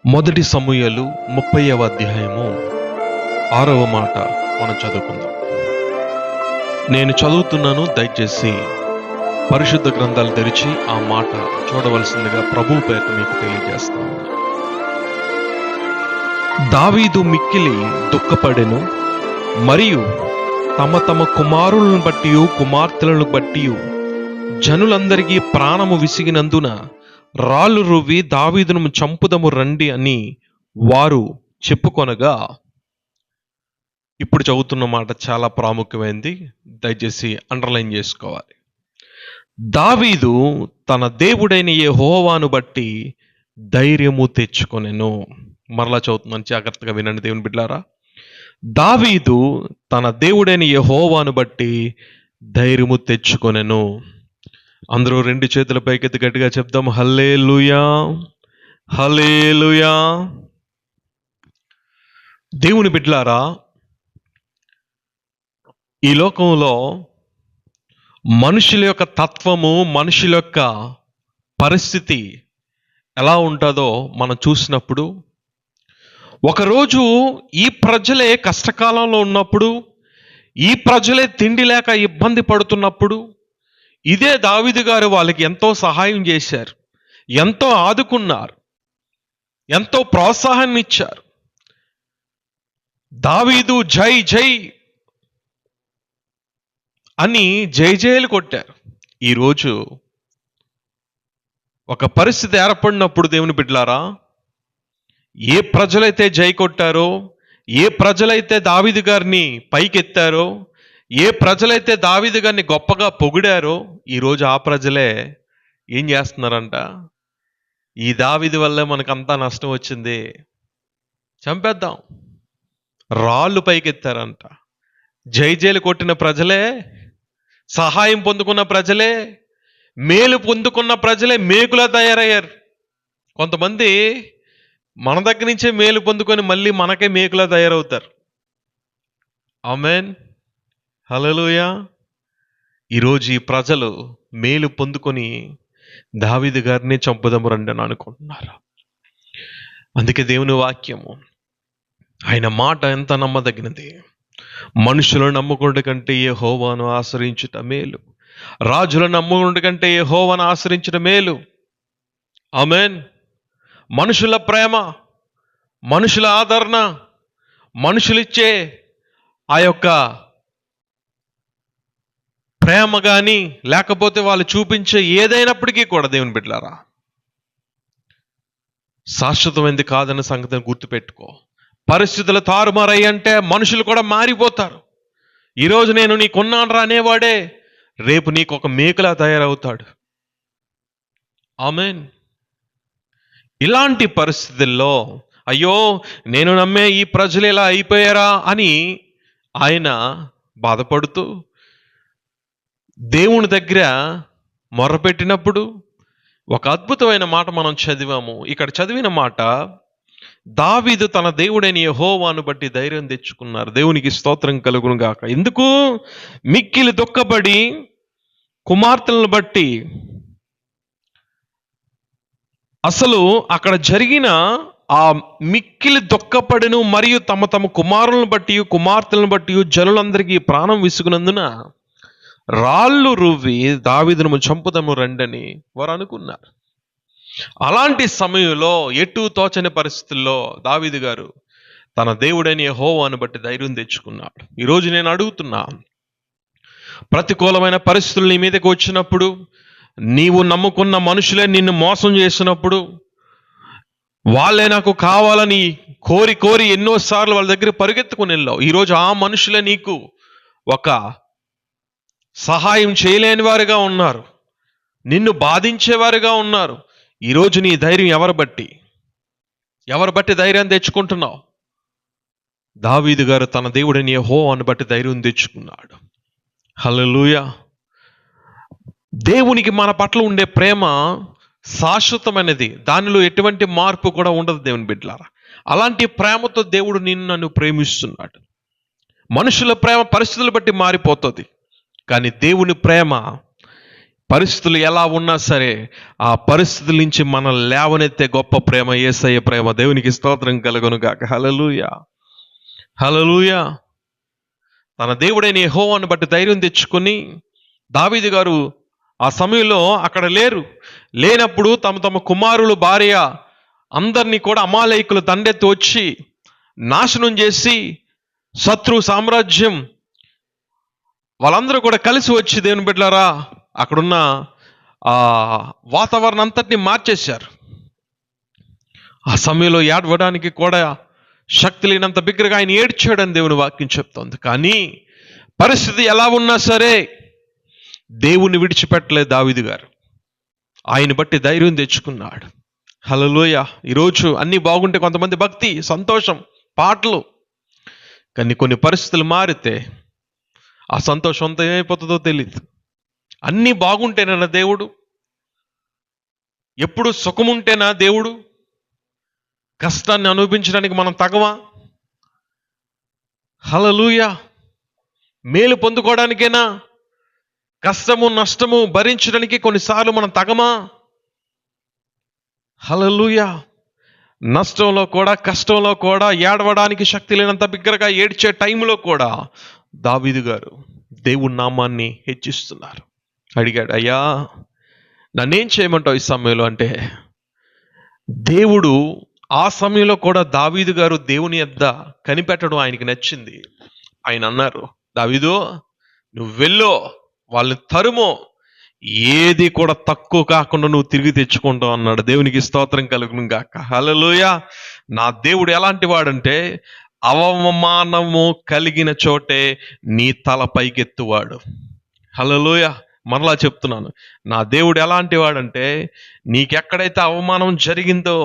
మొదటి సమూయేలు 30వ అధ్యాయము 6వ మాట మనం చదువుకుందాం. నేను చదువుతున్నాను, దయచేసి పరిశుద్ధ గ్రంథాలు తెరిచి ఆ మాట చూడవలసిందిగా ప్రభువు పేరు మీకు తెలియజేస్తాను. దావీదు మిక్కిలి దుఃఖపడెను, మరియు తమ తమ కుమారులను బట్టి కుమార్తెలను బట్టి జనులందరికీ ప్రాణము విసిగినందున రాళ్ళు రువ్వి దావీదును చంపుదము రండి అని వారు చెప్పుకొనగా, ఇప్పుడు చదువుతున్న మాట చాలా ప్రాముఖ్యమైనది, దయచేసి అండర్లైన్ చేసుకోవాలి. దావీదు తన దేవుడైన యెహోవాను బట్టి ధైర్యము తెచ్చుకొనెను. మరలా చదువుతున్నాను, జాగ్రత్తగా వినండి దేవుని బిడ్డలారా. దావీదు తన దేవుడైన యెహోవాను బట్టి ధైర్యము తెచ్చుకొనెను. అందరూ రెండు చేతుల పైకెత్తి గట్టిగా చెప్దాం, హల్లెలూయా, హల్లెలూయా. దేవుని బిడ్డలారా, ఈ లోకంలో మనుషుల యొక్క తత్వము, మనుషుల యొక్క పరిస్థితి ఎలా ఉంటుందో మనం చూసినప్పుడు, ఒకరోజు ఈ ప్రజలే కష్టకాలంలో ఉన్నప్పుడు, ఈ ప్రజలే తిండి లేక ఇబ్బంది పడుతున్నప్పుడు, ఇదే దావీదు గారు వాళ్ళకి ఎంతో సహాయం చేశారు, ఎంతో ఆదుకున్నారు, ఎంతో ప్రోత్సాహాన్ని ఇచ్చారు. దావీదు జై జై అని జైజేలు కొట్టారు. ఈరోజు ఒక పరిస్థితి ఏర్పడినప్పుడు దేవుని బిడ్డలారా, ఏ ప్రజలైతే జై కొట్టారో, ఏ ప్రజలైతే దావీదు గారిని పైకెత్తారో, ఏ ప్రజలైతే దావీదు గారిని గొప్పగా పొగిడారో, ఈరోజు ఆ ప్రజలే ఏం చేస్తున్నారంట, ఈ దావీదు వల్లే మనకంతా నష్టం వచ్చింది, చంపేద్దాం, రాళ్ళు పైకెత్తారంట. జైజేలు కొట్టిన ప్రజలే, సహాయం పొందుకున్న ప్రజలే, మేలు పొందుకున్న ప్రజలే మేకులా తయారయ్యారు. కొంతమంది మన దగ్గర నుంచే మేలు పొందుకొని మళ్ళీ మనకే మేకులా తయారవుతారు. ఆమేన్, హల్లెలూయా. ఈరోజు ఈ ప్రజలు మేలు పొందుకొని దావీదు గారిని చంపుదాము రండి అని అనుకుంటున్నారు. అందుకే దేవుని వాక్యము, ఆయన మాట ఎంత నమ్మదగినది. మనుషులను నమ్ముకున్న కంటే యెహోవాను ఆశ్రయించుట మేలు, రాజులను నమ్ముకున్న కంటే యెహోవాను ఆశ్రయించుట మేలు. ఆమేన్. మనుషుల ప్రేమ, మనుషుల ఆదరణ, మనుషులిచ్చే ఆ యొక్క ప్రేమ కానీ, లేకపోతే వాళ్ళు చూపించే ఏదైనప్పటికీ కూడా దేవుని బిడ్డలారా, శాశ్వతమైనది కాదన్న సంగతిని గుర్తుపెట్టుకో. పరిస్థితులు తారుమారయ్యి అంటే మనుషులు కూడా మారిపోతారు. ఈరోజు నేను నీకున్నాను రా అనేవాడే రేపు నీకు ఒక మేకులా తయారవుతాడు. ఆమేన్. ఇలాంటి పరిస్థితుల్లో అయ్యో నేను నమ్మే ఈ ప్రజలు ఇలా అయిపోయారా అని ఆయన బాధపడుతూ దేవుని దగ్గర మొర్రపెట్టినప్పుడు ఒక అద్భుతమైన మాట మనం చదివాము. ఇక్కడ చదివిన మాట, దావీదు తన దేవుడైన యెహోవాను బట్టి ధైర్యం తెచ్చుకున్నారు. దేవునికి స్తోత్రం కలుగును గాక. ఎందుకు? మిక్కిలి దుఃఖపడి కుమార్తెలను బట్టి. అసలు అక్కడ జరిగిన ఆ మిక్కిలి దుఃఖపడెను, మరియు తమ తమ కుమారులను బట్టి కుమార్తెలను బట్టి జనులందరికీ ప్రాణం విసుగునందున రాళ్ళు రువ్వి దావీదును చంపుదము రండని వారు అనుకున్నారు. అలాంటి సమయంలో ఎటు తోచని పరిస్థితుల్లో దావీదు గారు తన దేవుడైన యెహోవాను బట్టి ధైర్యం తెచ్చుకున్నాడు. ఈరోజు నేను అడుగుతున్నా, ప్రతికూలమైన పరిస్థితులు నీ మీదకి వచ్చినప్పుడు, నీవు నమ్ముకున్న మనుషులే నిన్ను మోసం చేసినప్పుడు, వాళ్ళే నాకు కావాలని కోరి కోరి ఎన్నోసార్లు వాళ్ళ దగ్గర పరిగెత్తుకుని వెళ్ళావు. ఈరోజు ఆ మనుషులే నీకు ఒక సహాయం చేయలేని వారుగా ఉన్నారు, నిన్ను బాధించేవారుగా ఉన్నారు. ఈరోజు నీ ధైర్యం ఎవరు బట్టి ధైర్యం తెచ్చుకుంటున్నావు? దావీదు గారు తన దేవుడైన యెహోవాను బట్టి ధైర్యం తెచ్చుకున్నాడు. హల్లెలూయా. దేవునికి మన పట్ల ఉండే ప్రేమ శాశ్వతమైనది, దానిలో ఎటువంటి మార్పు కూడా ఉండదు దేవుని బిడ్డలారా. అలాంటి ప్రేమతో దేవుడు నన్ను ప్రేమిస్తున్నాడు. మనుషుల ప్రేమ పరిస్థితులు బట్టి మారిపోతుంది, కానీ దేవుని ప్రేమ పరిస్థితులు ఎలా ఉన్నా సరే ఆ పరిస్థితుల నుంచి మనం లేవనెత్తే గొప్ప ప్రేమ యేసయ్య ప్రేమ. దేవునికి స్తోత్రం కలుగును గాక. హల్లెలూయా, హల్లెలూయా. తన దేవుడైన యెహోవాను బట్టి ధైర్యం తెచ్చుకొని దావీదు గారు ఆ సమయంలో అక్కడ లేనప్పుడు తమ కుమారులు, భార్య అందరినీ కూడా అమాలేకులు దండెత్తి వచ్చి నాశనం చేసి శత్రు సామ్రాజ్యం వాళ్ళందరూ కూడా కలిసి వచ్చి దేవుని బిడ్డలారా అక్కడున్న ఆ వాతావరణం అంతటిని మార్చేశారు. ఆ సమయంలో ఏడవడానికి కూడా శక్తి లేనంత బిగ్గరగా ఆయన ఏడ్చాడని దేవుని వాక్యం చెప్తోంది. కానీ పరిస్థితి ఎలా ఉన్నా సరే దేవుణ్ణి విడిచిపెట్టలేదు దావీదు గారు. ఆయన బట్టి ధైర్యం తెచ్చుకున్నాడు. హల్లెలూయా. ఈరోజు అన్నీ బాగుంటే కొంతమంది భక్తి, సంతోషం, పాటలు, కానీ కొన్ని పరిస్థితులు మారితే ఆ సంతోషం అంతా ఏమైపోతుందో తెలియదు. అన్నీ బాగుంటేనా దేవుడు? ఎప్పుడు సుఖముంటేనా దేవుడు? కష్టాన్ని అనుభవించడానికి మనం తగవా? హల్లెలూయా. మేలు పొందుకోవడానికేనా? కష్టము నష్టము భరించడానికి కొన్నిసార్లు మనం తగమా? హల్లెలూయా. నష్టంలో కూడా కష్టంలో కూడా ఏడవడానికి శక్తి లేనంత బిగ్గరగా ఏడ్చే టైంలో కూడా దావీదు గారు దేవుని నామాన్ని హెచ్చిస్తున్నారు. అడిగాడు, అయ్యా నన్నేం చేయమంటావు ఈ సమయంలో అంటే, దేవుడు ఆ సమయంలో కూడా దావీదు గారు దేవుని యొద్ద కనిపెట్టడం ఆయనకి నచ్చింది. ఆయన అన్నారు, దావీదు నువ్వు వెళ్ళు, వాళ్ళని తరుము, ఏది కూడా తక్కువ కాకుండా నువ్వు తిరిగి తెచ్చుకుంటావు అన్నాడు. దేవునికి స్తోత్రం కలుగును గాక. హల్లెలూయా. నా దేవుడు ఎలాంటి వాడంటే అవమానము కలిగిన చోటే నీ తల పైకెత్తువాడు. హల్లెలూయా. మరలా చెప్తున్నాను, నా దేవుడు ఎలాంటి వాడంటే నీకెక్కడైతే అవమానం జరిగిందో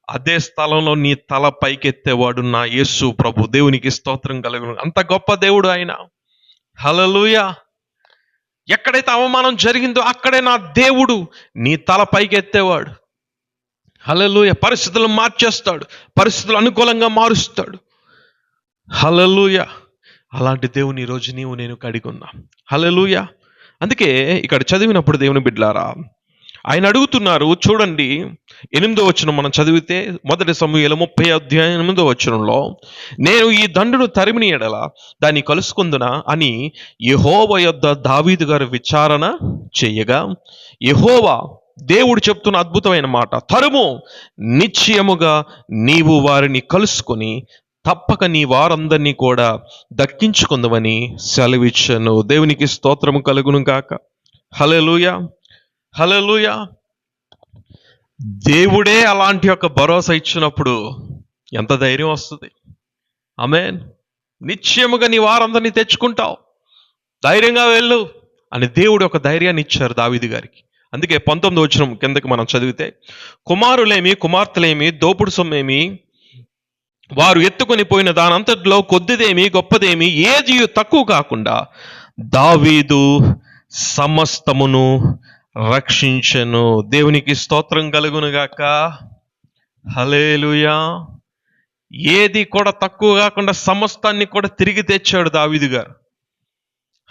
అదే స్థలంలో నీ తల పైకెత్తేవాడు నా యేసు ప్రభు. దేవునికి స్తోత్రం కలుగును. అంత గొప్ప దేవుడు ఆయన. హల్లెలూయా. ఎక్కడైతే అవమానం జరిగిందో అక్కడే నా దేవుడు నీ తల పైకెత్తేవాడు. హల్లెలూయా. పరిస్థితులను మార్చేస్తాడు, పరిస్థితులు అనుకూలంగా మారుస్తాడు. హల్లెలూయా. అలాంటి దేవుని ఈరోజు నీవు నేను కలిగి ఉన్నాం. హల్లెలూయా. అందుకే ఇక్కడ చదివినప్పుడు దేవుని బిడ్డలారా ఆయన అడుగుతున్నారు. చూడండి 8వ వచనం మనం చదివితే, 1 సమూయేలు 30 వచనంలో, నేను ఈ దండును తరిమిన ఎడల దాన్ని కలుసుకుందునా అని యెహోవా యొద్ద దావీదు గారు విచారణ చేయగా, యెహోవా దేవుడు చెప్తున్న అద్భుతమైన మాట, తరుము, నిశ్చయముగా నీవు వారిని కలుసుకొని తప్పక నీ వారందరినీ కూడా దక్కించుకుందామని సెలవిచ్చాను. దేవునికి స్తోత్రము కలుగును గాక. హల్లెలూయా, హల్లెలూయా. దేవుడే అలాంటి ఒక భరోసా ఇచ్చినప్పుడు ఎంత ధైర్యం వస్తుంది. ఆమేన్. నిశ్చయముగా నీ వారందరినీ తెచ్చుకుంటావు, ధైర్యంగా వెళ్ళు అని దేవుడు ఒక ధైర్యాన్ని ఇచ్చారు దావీదు గారికి. అందుకే 19వ వచనం కిందకి మనం చదివితే, కుమారులేమి కుమార్తెలేమి దోపుడు సొమ్మేమి వారు ఎత్తుకొని పోయిన దానంతటిలో కొద్దిదేమి గొప్పదేమి ఏది తక్కువ కాకుండా దావీదు సమస్తమును రక్షించెను. దేవునికి స్తోత్రం కలుగును గాక. హల్లెలూయా. ఏది కూడా తక్కువ కాకుండా సమస్తాన్ని కూడా తిరిగి తెచ్చాడు దావీదు గారు.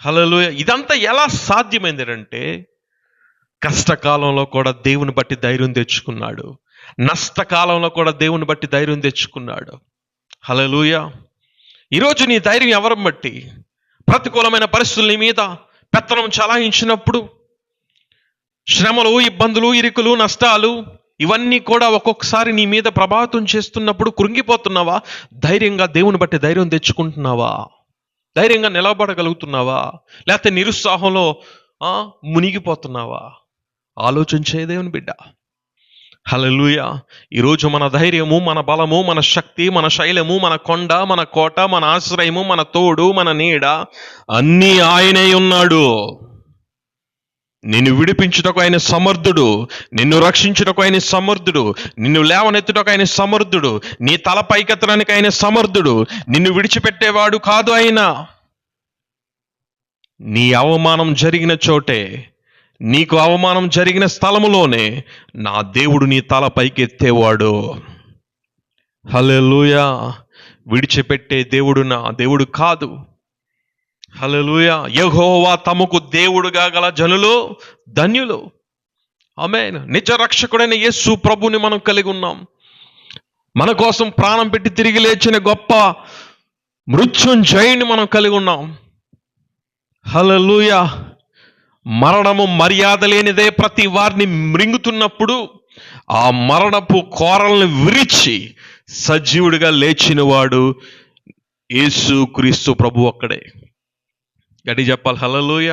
హల్లెలూయా. ఇదంతా ఎలా సాధ్యమైంది అంటే కష్టకాలంలో కూడా దేవుని బట్టి ధైర్యం తెచ్చుకున్నాడు, నష్టకాలంలో కూడా దేవుని బట్టి ధైర్యం తెచ్చుకున్నాడు. హల్లెలూయా. ఈరోజు నీ ధైర్యం ఎవరిని బట్టి? ప్రతికూలమైన పరిస్థితుల నీ మీద పెత్తనం చలాయించినప్పుడు, శ్రమలు, ఇబ్బందులు, ఇరుకులు, నష్టాలు ఇవన్నీ కూడా ఒక్కొక్కసారి నీ మీద ప్రభావితం చేస్తున్నప్పుడు కృంగిపోతున్నావా? ధైర్యంగా దేవుని బట్టి ధైర్యం తెచ్చుకుంటున్నావా? ధైర్యంగా నిలబడగలుగుతున్నావా? లేకపోతే నిరుత్సాహంలో మునిగిపోతున్నావా? ఆలోచించే దేవుని బిడ్డ. హల్లెలూయా. ఈరోజు మన ధైర్యము, మన బలము, మన శక్తి, మన శైలము, మన కొండ, మన కోట, మన ఆశ్రయము, మన తోడు, మన నీడ అన్నీ ఆయనే ఉన్నాడు. నిన్ను విడిపించుటకు ఆయన సమర్థుడు, నిన్ను రక్షించుటకు ఆయన సమర్థుడు, నిన్ను లేవనెత్తుటకు ఆయన సమర్థుడు, నీ తల పైకెత్తడానికి ఆయన సమర్థుడు. నిన్ను విడిచిపెట్టేవాడు కాదు ఆయన. నీ అవమానం జరిగిన చోటే, నీకు అవమానం జరిగిన స్థలములోనే నా దేవుడు నీ తల పైకెత్తేవాడు. హల్లెలూయా. విడిచిపెట్టే దేవుడు నా దేవుడు కాదు. హల్లెలూయా. యెహోవా తమకు దేవుడుగా గల జనులు ధన్యులు. ఆమేన్. నిజ రక్షకుడైన యేసు ప్రభుని మనం కలిగి ఉన్నాం. మన కోసం ప్రాణం పెట్టి తిరిగి లేచిన గొప్ప మృత్యుంజయుని మనం కలిగి ఉన్నాం. హల్లెలూయా. మరణము మర్యాద లేనిదే ప్రతి వారిని మృంగుతున్నప్పుడు ఆ మరణపు కోరలను విరిచి సజీవుడిగా లేచినవాడు యేసు క్రీస్తు ప్రభు ఒక్కడే. గట్టి చెప్పాలి హల్లెలూయా.